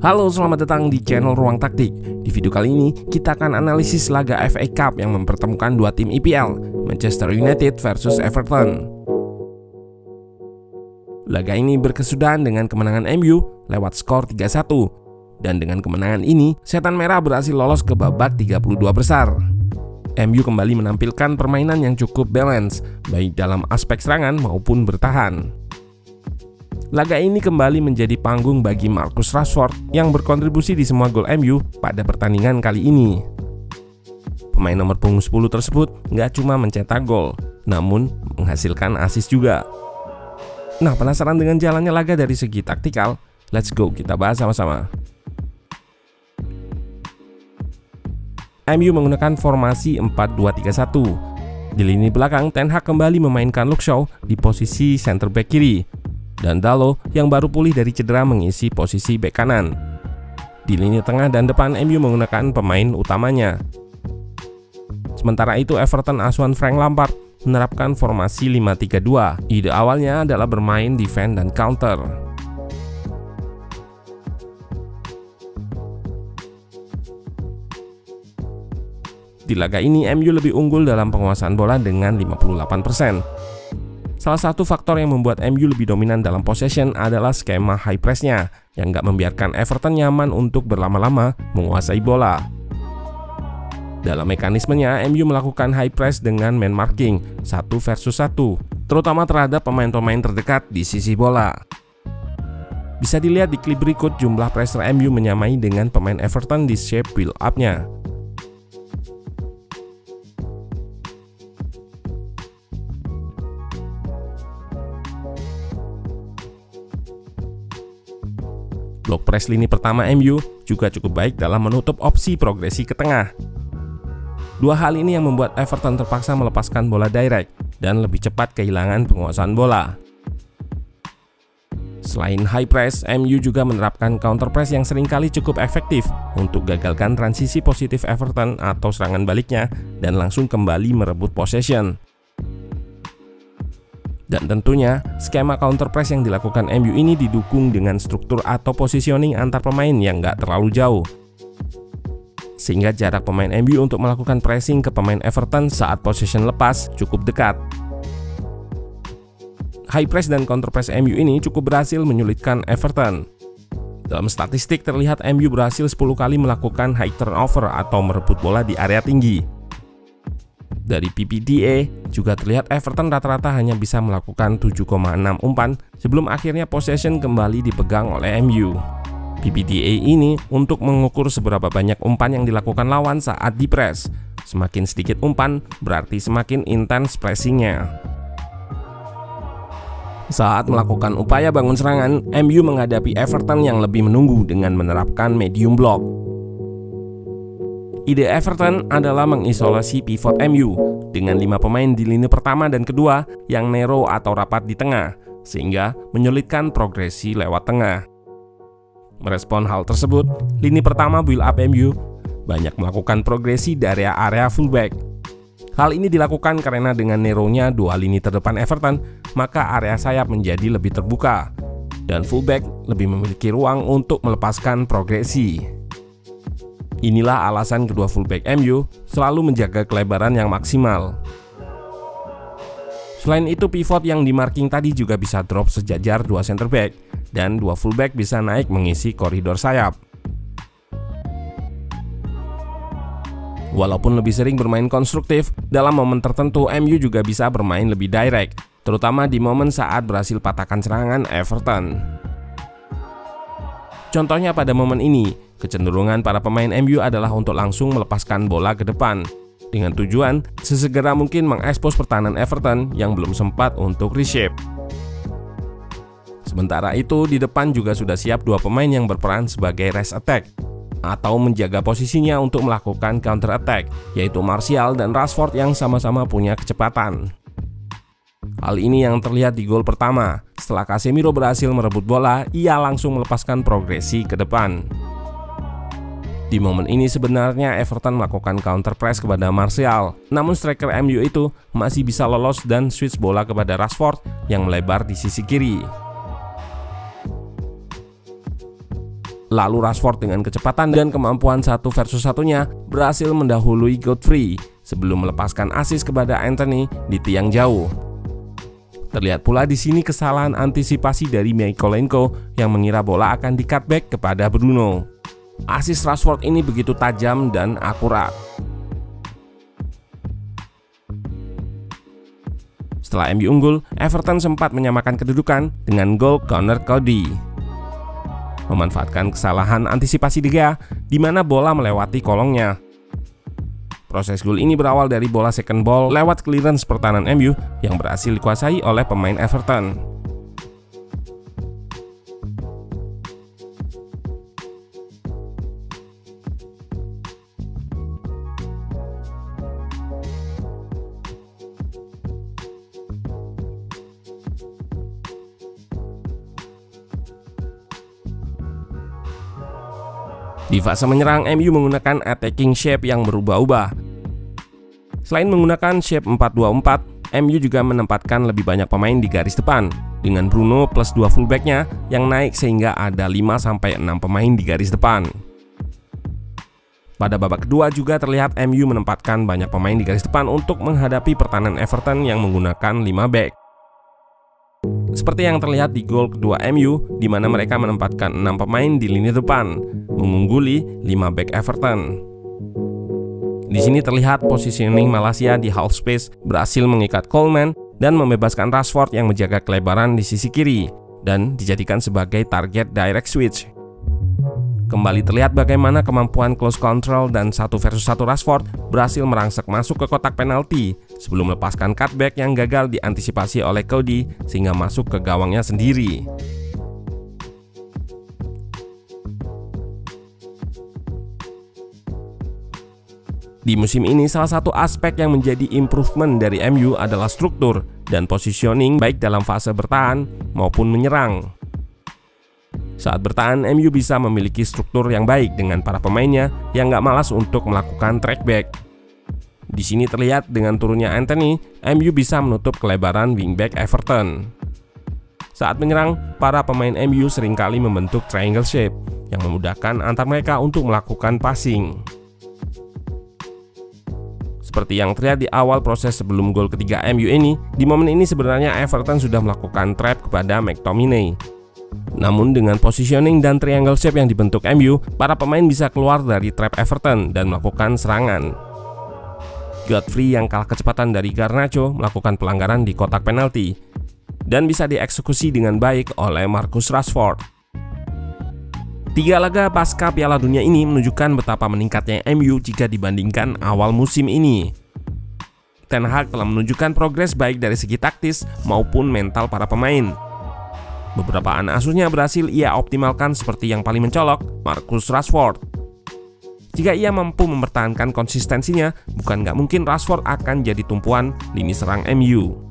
Halo, selamat datang di channel Ruang Taktik. Di video kali ini, kita akan analisis laga FA Cup yang mempertemukan dua tim IPL, Manchester United versus Everton. Laga ini berkesudahan dengan kemenangan MU lewat skor 3-1. Dan dengan kemenangan ini, Setan Merah berhasil lolos ke babak 32 besar. MU kembali menampilkan permainan yang cukup balance, baik dalam aspek serangan maupun bertahan. Laga ini kembali menjadi panggung bagi Marcus Rashford yang berkontribusi di semua gol MU pada pertandingan kali ini. Pemain nomor punggung 10 tersebut nggak cuma mencetak gol, namun menghasilkan assist juga. Nah, penasaran dengan jalannya laga dari segi taktikal? Let's go, kita bahas sama-sama. MU menggunakan formasi 4-2-3-1. Di lini belakang, Ten Hag kembali memainkan Luke Shaw di posisi center back kiri, dan Dalot yang baru pulih dari cedera mengisi posisi bek kanan. Di lini tengah dan depan MU menggunakan pemain utamanya. Sementara itu Everton asuhan Frank Lampard menerapkan formasi 5-3-2. Ide awalnya adalah bermain defense dan counter. Di laga ini MU lebih unggul dalam penguasaan bola dengan 58%. Salah satu faktor yang membuat MU lebih dominan dalam possession adalah skema high press-nya yang nggak membiarkan Everton nyaman untuk berlama-lama menguasai bola. Dalam mekanismenya, MU melakukan high press dengan man marking 1 versus 1, terutama terhadap pemain-pemain terdekat di sisi bola. Bisa dilihat di klip berikut, jumlah pressure MU menyamai dengan pemain Everton di shape build up-nya. Blok press lini pertama MU juga cukup baik dalam menutup opsi progresi ke tengah. Dua hal ini yang membuat Everton terpaksa melepaskan bola direct dan lebih cepat kehilangan penguasaan bola. Selain high press, MU juga menerapkan counter press yang seringkali cukup efektif untuk gagalkan transisi positif Everton atau serangan baliknya dan langsung kembali merebut possession. Dan tentunya, skema counter press yang dilakukan MU ini didukung dengan struktur atau positioning antar pemain yang nggak terlalu jauh. Sehingga jarak pemain MU untuk melakukan pressing ke pemain Everton saat possession lepas cukup dekat. High press dan counter press MU ini cukup berhasil menyulitkan Everton. Dalam statistik terlihat MU berhasil 10 kali melakukan high turnover atau merebut bola di area tinggi. Dari PPDA juga terlihat Everton rata-rata hanya bisa melakukan 7,6 umpan sebelum akhirnya possession kembali dipegang oleh MU. PPDA ini untuk mengukur seberapa banyak umpan yang dilakukan lawan saat dipres. Semakin sedikit umpan berarti semakin intens pressingnya. Saat melakukan upaya bangun serangan, MU menghadapi Everton yang lebih menunggu dengan menerapkan medium block. Ide Everton adalah mengisolasi pivot MU dengan 5 pemain di lini pertama dan kedua yang narrow atau rapat di tengah, sehingga menyulitkan progresi lewat tengah. Merespon hal tersebut, lini pertama build up MU banyak melakukan progresi dari area fullback. Hal ini dilakukan karena dengan narrow-nya dua lini terdepan Everton, maka area sayap menjadi lebih terbuka dan fullback lebih memiliki ruang untuk melepaskan progresi. Inilah alasan kedua fullback MU selalu menjaga kelebaran yang maksimal. Selain itu, pivot yang di marking tadi juga bisa drop sejajar dua center back dan dua fullback bisa naik mengisi koridor sayap. Walaupun lebih sering bermain konstruktif, dalam momen tertentu MU juga bisa bermain lebih direct, terutama di momen saat berhasil patahkan serangan Everton. Contohnya pada momen ini, kecenderungan para pemain MU adalah untuk langsung melepaskan bola ke depan dengan tujuan sesegera mungkin mengekspos pertahanan Everton yang belum sempat untuk reshape. Sementara itu, di depan juga sudah siap dua pemain yang berperan sebagai rest attack atau menjaga posisinya untuk melakukan counter attack, yaitu Martial dan Rashford yang sama-sama punya kecepatan. Hal ini yang terlihat di gol pertama. Setelah Casemiro berhasil merebut bola, ia langsung melepaskan progresi ke depan. Di momen ini sebenarnya Everton melakukan counter press kepada Martial, namun striker MU itu masih bisa lolos dan switch bola kepada Rashford yang melebar di sisi kiri. Lalu Rashford dengan kecepatan dan kemampuan 1 versus 1-nya berhasil mendahului Godfrey sebelum melepaskan assist kepada Antony di tiang jauh. Terlihat pula di sini kesalahan antisipasi dari Mykolenko yang mengira bola akan di cutback kepada Bruno. Assist Rashford ini begitu tajam dan akurat. Setelah MU unggul, Everton sempat menyamakan kedudukan dengan gol Conor Coady. Memanfaatkan kesalahan antisipasi De Gea di mana bola melewati kolongnya. Proses gol ini berawal dari bola second ball lewat clearance pertahanan MU yang berhasil dikuasai oleh pemain Everton. Di fase menyerang, MU menggunakan attacking shape yang berubah-ubah. Selain menggunakan shape 4-2-4, MU juga menempatkan lebih banyak pemain di garis depan, dengan Bruno plus 2 fullbacknya yang naik sehingga ada 5-6 pemain di garis depan. Pada babak kedua juga terlihat MU menempatkan banyak pemain di garis depan untuk menghadapi pertahanan Everton yang menggunakan 5 back. Seperti yang terlihat di gol kedua MU, di mana mereka menempatkan 6 pemain di lini depan, mengungguli 5 back Everton. Di sini terlihat positioning Malaysia di half space berhasil mengikat Coleman dan membebaskan Rashford yang menjaga kelebaran di sisi kiri dan dijadikan sebagai target direct switch. Kembali terlihat bagaimana kemampuan close control dan 1 versus 1 Rashford berhasil merangsek masuk ke kotak penalti sebelum melepaskan cutback yang gagal diantisipasi oleh Coady sehingga masuk ke gawangnya sendiri. Di musim ini, salah satu aspek yang menjadi improvement dari MU adalah struktur dan positioning baik dalam fase bertahan maupun menyerang. Saat bertahan, MU bisa memiliki struktur yang baik dengan para pemainnya yang nggak malas untuk melakukan track back. Di sini terlihat dengan turunnya Antony, MU bisa menutup kelebaran wingback Everton. Saat menyerang, para pemain MU seringkali membentuk triangle shape yang memudahkan antar mereka untuk melakukan passing. Seperti yang terlihat di awal proses sebelum gol ketiga MU ini, di momen ini sebenarnya Everton sudah melakukan trap kepada McTominay. Namun dengan positioning dan triangle shape yang dibentuk MU, para pemain bisa keluar dari trap Everton dan melakukan serangan. Godfrey yang kalah kecepatan dari Garnacho melakukan pelanggaran di kotak penalti dan bisa dieksekusi dengan baik oleh Marcus Rashford. 3 laga pasca Piala Dunia ini menunjukkan betapa meningkatnya MU jika dibandingkan awal musim ini. Ten Hag telah menunjukkan progres baik dari segi taktis maupun mental para pemain. Beberapa anak asuhnya berhasil ia optimalkan seperti yang paling mencolok, Marcus Rashford. Jika ia mampu mempertahankan konsistensinya, bukan nggak mungkin Rashford akan jadi tumpuan lini serang MU.